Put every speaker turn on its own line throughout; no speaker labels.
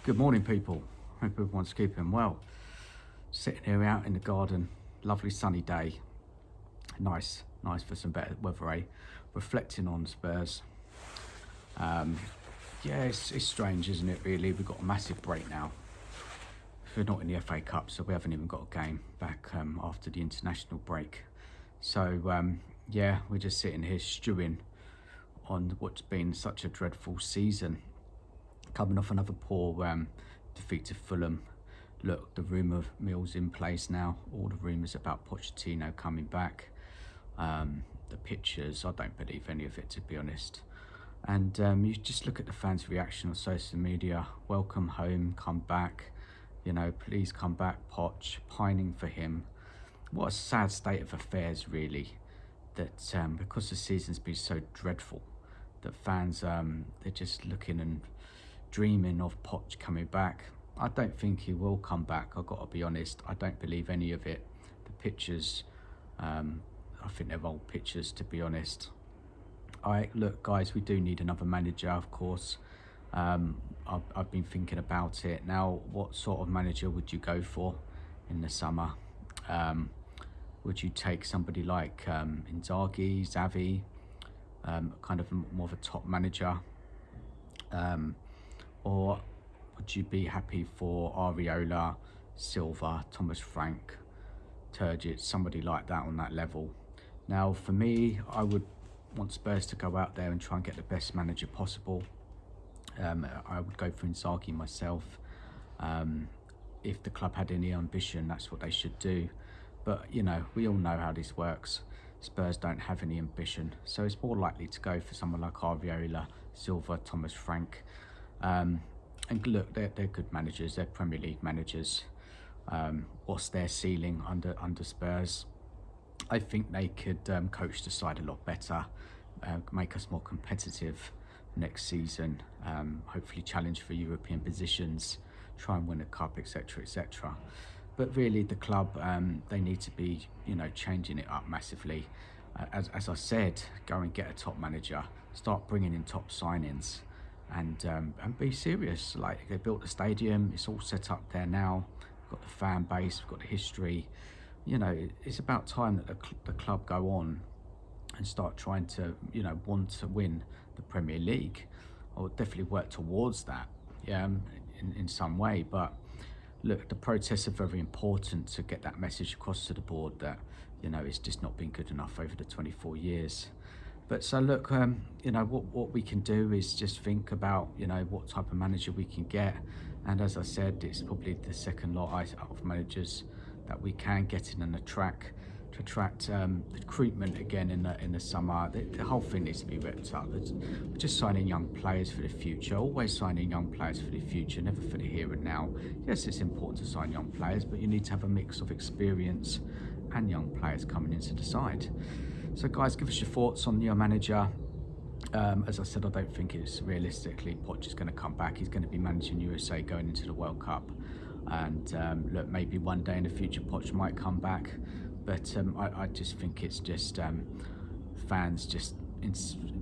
Good morning, people. Hope everyone's keeping well. Sitting here out in the garden, lovely sunny day. Nice for some better weather, eh? Reflecting on Spurs. Yeah, it's strange, isn't it, really? We've got a massive break now. We're not in the FA Cup, so we haven't even got a game back after the international break. So, yeah, we're just sitting here stewing on what's been such a dreadful season. Coming off another poor defeat to Fulham. Look, the rumour mill's in place now. All the rumours about Pochettino coming back. The pictures, I don't believe any of it, to be honest. And you just look at the fans' reaction on social media. Welcome home, come back. You know, please come back, Poch. Pining for him. What a sad state of affairs, really. That because the season's been so dreadful, that fans they're just looking and dreaming of Poch coming back. I don't think he will come back. I've got to be honest. I don't believe any of it. The pictures, I think they're old pictures, to be honest. Look, guys, we do need another manager, of course. I've been thinking about it. Now, what sort of manager would you go for in the summer? Would you take somebody like Inzaghi, Xavi, kind of more of a top manager? Or would you be happy for Areola, Silva, Thomas Frank, Turgid, somebody like that on that level? Now, for me, I would want Spurs to go out there and try and get the best manager possible. I would go for Inzaghi myself. If the club had any ambition, that's what they should do. But, you know, we all know how this works. Spurs don't have any ambition. So it's more likely to go for someone like Areola, Silva, Thomas Frank. And look, they're good managers. They're Premier League managers. What's their ceiling under Spurs? I think they could coach the side a lot better, make us more competitive next season, hopefully challenge for European positions, try and win a cup, etc., etc. But really, the club, they need to be, you know, changing it up massively. As I said, go and get a top manager, start bringing in top signings, and be serious. Like, they built the stadium, it's all set up there now. We've got the fan base, we've got the history. You know, it's about time that the club go on and start trying to, you know, want to win the Premier League, or definitely work towards that, in some way. But look, the protests are very important to get that message across to the board that, you know, it's just not been good enough over the 24 years. But so look, you know, what we can do is just think about, you know, what type of manager we can get. And as I said, it's probably the second lot of managers that we can get in and attract recruitment again in the summer. The whole thing needs to be ripped up. We're just signing young players for the future, always signing young players for the future, never for the here and now. Yes, it's important to sign young players, but you need to have a mix of experience and young players coming into the side. So guys, give us your thoughts on your manager. As I said, I don't think it's realistically Poch is going to come back. He's going to be managing USA going into the World Cup. And look, maybe one day in the future Poch might come back. But I just think it's just fans just,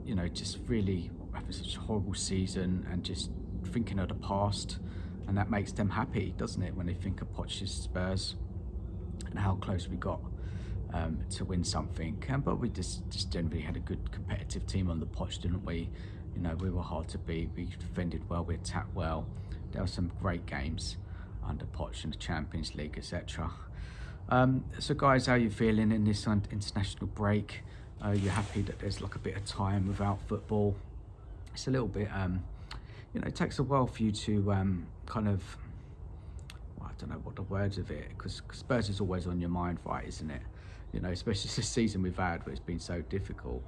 you know, just really having such a horrible season and just thinking of the past. And that makes them happy, doesn't it, when they think of Poch's Spurs and how close we got to win something. But we just generally had a good competitive team on the Poch, didn't we? You know, we were hard to beat. We defended well, we attacked well. There were some great games under Poch in the Champions League, etc. So guys, how are you feeling in this international break? You're happy that there's like a bit of time without football? It's a little bit, you know, it takes a while for you to kind of, well, I don't know what the words of it, because Spurs is always on your mind, right, isn't it? You know, especially this season we've had where it's been so difficult.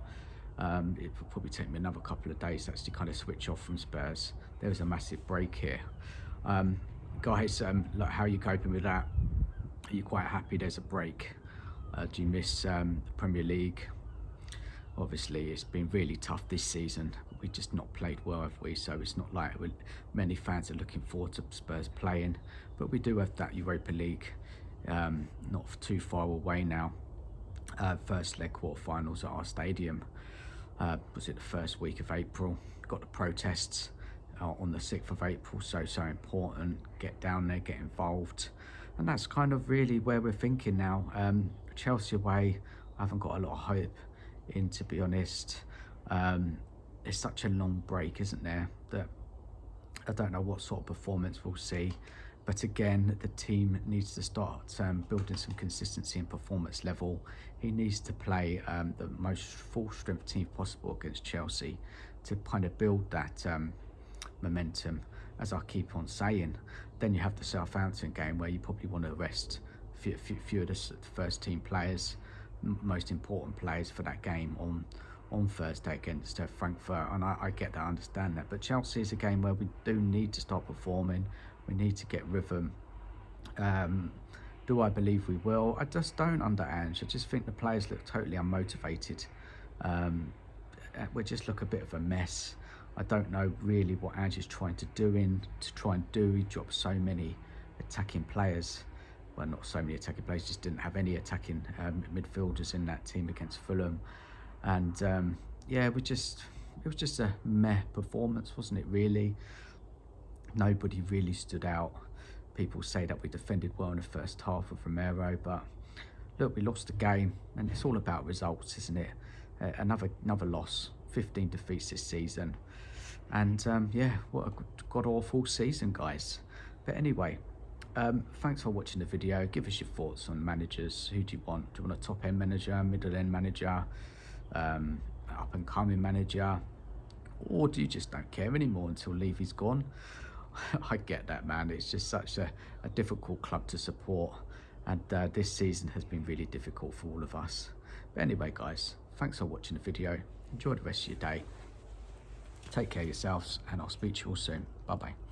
It will probably take me another couple of days to actually kind of switch off from Spurs. There was a massive break here. Guys, like, how are you coping with that? Are you quite happy there's a break? Do you miss the Premier League? Obviously, it's been really tough this season. We've just not played well, have we? So it's not like many fans are looking forward to Spurs playing. But we do have that Europa League, not too far away now. First leg quarterfinals at our stadium. Was it the first week of April? Got the protests. on the 6th of April. So important. Get down there, get involved. And that's kind of really where we're thinking now. Chelsea away, I haven't got a lot of hope in, to be honest. It's such a long break, isn't there, that I don't know what sort of performance we'll see. But again, the team needs to start building some consistency and performance level. He needs to play the most full strength team possible against Chelsea to kind of build that momentum, as I keep on saying. Then you have the Southampton game where you probably want to rest a few of the first team players, most important players for that game on Thursday against Frankfurt. And I get that, I understand that. But Chelsea is a game where we do need to start performing. We need to get rhythm. Do I believe we will? I just don't under Ange. I just think the players look totally unmotivated. We just look a bit of a mess. I don't know really what Ange is trying to do. He dropped so many attacking players. Well, not so many attacking players, just didn't have any attacking midfielders in that team against Fulham. And yeah, it was just a meh performance, wasn't it, really? Nobody really stood out. People say that we defended well in the first half with Romero, but look, we lost the game, and it's all about results, isn't it? Another loss, 15 defeats this season. And yeah, what a god-awful season, guys. But anyway, thanks for watching the video. Give us your thoughts on managers. Who do you want? Do you want a top-end manager, middle-end manager, up-and-coming manager? Or do you just don't care anymore until Levy's gone? I get that, man. It's just such a difficult club to support. And this season has been really difficult for all of us. But anyway, guys, thanks for watching the video. Enjoy the rest of your day. Take care of yourselves, and I'll speak to you all soon. Bye-bye.